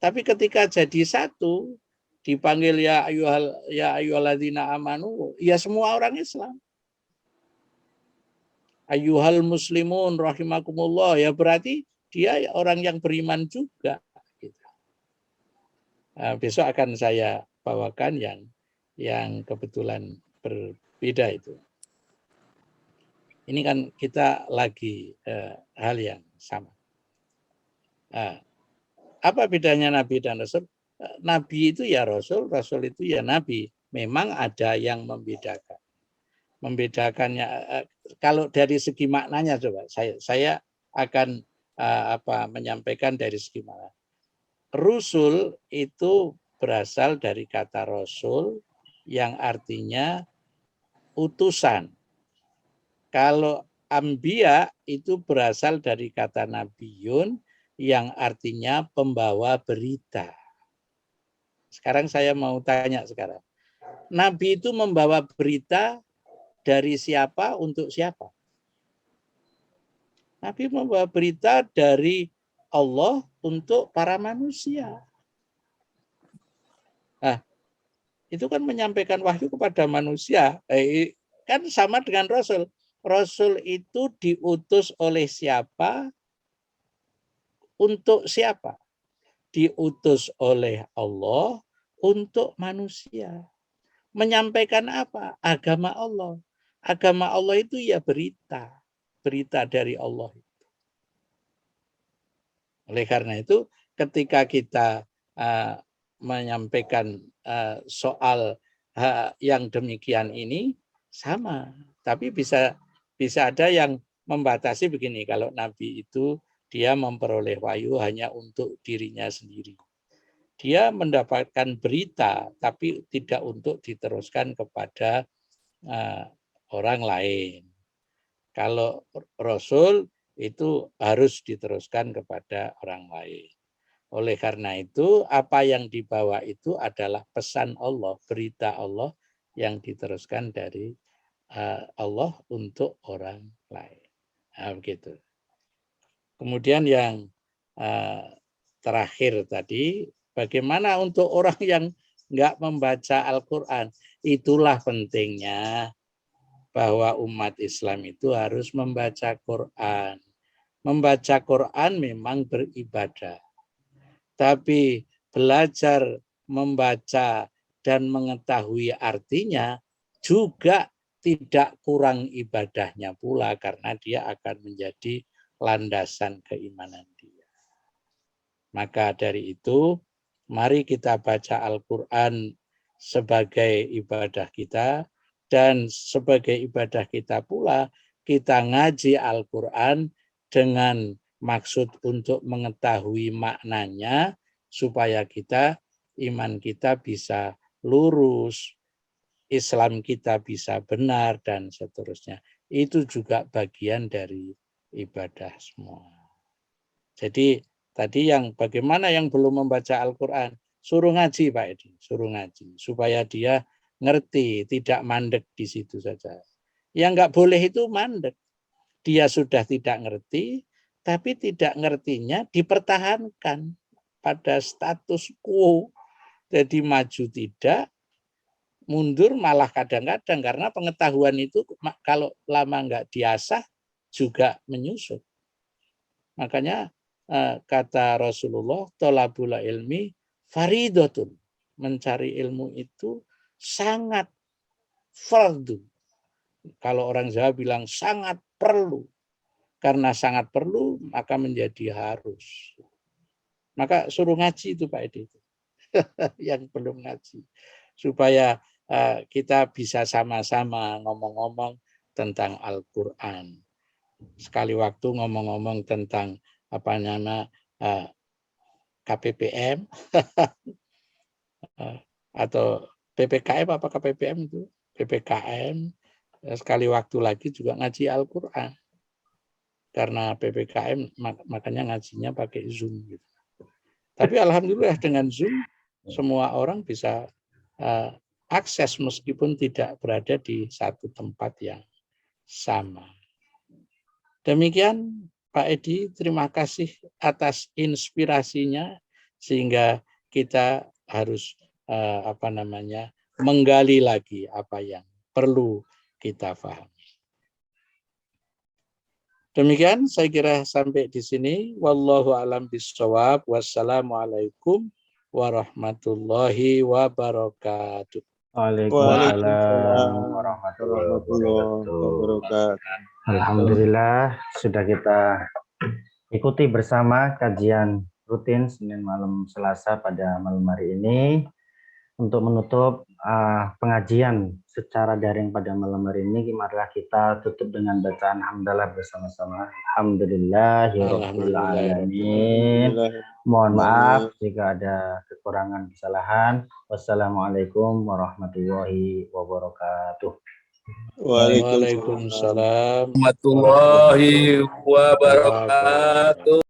Speaker 3: Tapi ketika jadi satu, dipanggil ya ayyuhalladzina amanu, ya semua orang Islam. Ayyuhal muslimun rahimakumullah, ya berarti dia orang yang beriman juga. Nah, besok akan saya bawakan yang kebetulan berbeda itu. Ini kan kita lagi hal yang sama. Apa bedanya Nabi dan Rasul? Nabi itu ya Rasul, Rasul itu ya Nabi. Memang ada yang membedakan. Membedakannya kalau dari segi maknanya coba saya akan menyampaikan dari segi makna. Rusul itu berasal dari kata Rasul yang artinya utusan. Kalau Ambiya itu berasal dari kata Nabiyun yang artinya pembawa berita. Sekarang saya mau tanya sekarang. Nabi itu membawa berita dari siapa untuk siapa? Nabi membawa berita dari Allah untuk para manusia. Nah, itu kan menyampaikan wahyu kepada manusia. Kan sama dengan Rasul. Rasul itu diutus oleh siapa? Untuk siapa? Diutus oleh Allah untuk manusia. Menyampaikan apa? Agama Allah. Agama Allah itu ya berita. Berita dari Allah. Oleh karena itu, ketika kita menyampaikan soal yang demikian ini, sama. Tapi bisa ada yang membatasi begini, kalau Nabi itu dia memperoleh wahyu hanya untuk dirinya sendiri. Dia mendapatkan berita, tapi tidak untuk diteruskan kepada orang lain. Kalau Rasul itu harus diteruskan kepada orang lain. Oleh karena itu, apa yang dibawa itu adalah pesan Allah, berita Allah yang diteruskan dari Allah untuk orang lain. Nah, begitu. Kemudian yang terakhir tadi, bagaimana untuk orang yang nggak membaca Al-Quran? Itulah pentingnya bahwa umat Islam itu harus membaca Quran. Membaca Quran memang beribadah. Tapi belajar membaca dan mengetahui artinya juga tidak kurang ibadahnya pula, karena dia akan menjadi landasan keimanan dia. Maka dari itu, mari kita baca Al-Quran sebagai ibadah kita, dan sebagai ibadah kita pula, kita ngaji Al-Quran dengan maksud untuk mengetahui maknanya, supaya iman kita bisa lurus, Islam kita bisa benar, dan seterusnya. Itu juga bagian dari ibadah semua. Jadi tadi yang bagaimana yang belum membaca Al-Quran, suruh ngaji Pak Edi, suruh ngaji, supaya dia ngerti, tidak mandek di situ saja. Yang nggak boleh itu mandek. Dia sudah tidak ngerti, tapi tidak ngertinya dipertahankan pada status quo. Jadi maju tidak, mundur malah kadang-kadang, karena pengetahuan itu kalau lama nggak diasah juga menyusut. Makanya kata Rasulullah, thalabul ilmi faridotun. Mencari ilmu itu sangat fardu. Kalau orang Jawa bilang sangat perlu. Karena sangat perlu, maka menjadi harus. Maka suruh ngaji itu Pak Edi. Yang belum ngaji. Supaya kita bisa sama-sama ngomong-ngomong tentang Al-Quran. Sekali waktu ngomong-ngomong tentang KPPM atau PPKM, apa KPPM itu? PPKM. Sekali waktu lagi juga ngaji Al-Quran. Karena PPKM makanya ngajinya pakai Zoom gitu. Tapi alhamdulillah dengan Zoom semua orang bisa akses meskipun tidak berada di satu tempat yang sama. Demikian Pak Edi, terima kasih atas inspirasinya, sehingga kita harus menggali lagi apa yang perlu kita pahami. Demikian saya kira sampai di sini. Wallahu a'lam bishawab. Wassalamualaikum warahmatullahi wabarakatuh.
Speaker 2: Waalaikumsalam warahmatullahi wabarakatuh. Alhamdulillah sudah kita ikuti bersama kajian rutin Senin malam Selasa pada malam hari ini. Untuk menutup pengajian secara daring pada malam hari ini, marilah kita tutup dengan bacaan hamdalah bersama-sama. Alhamdulillahirabbil alamin. Mohon maaf jika ada kekurangan kesalahan. Wassalamualaikum warahmatullahi wabarakatuh.
Speaker 3: Waalaikumsalam
Speaker 4: warahmatullahi wabarakatuh.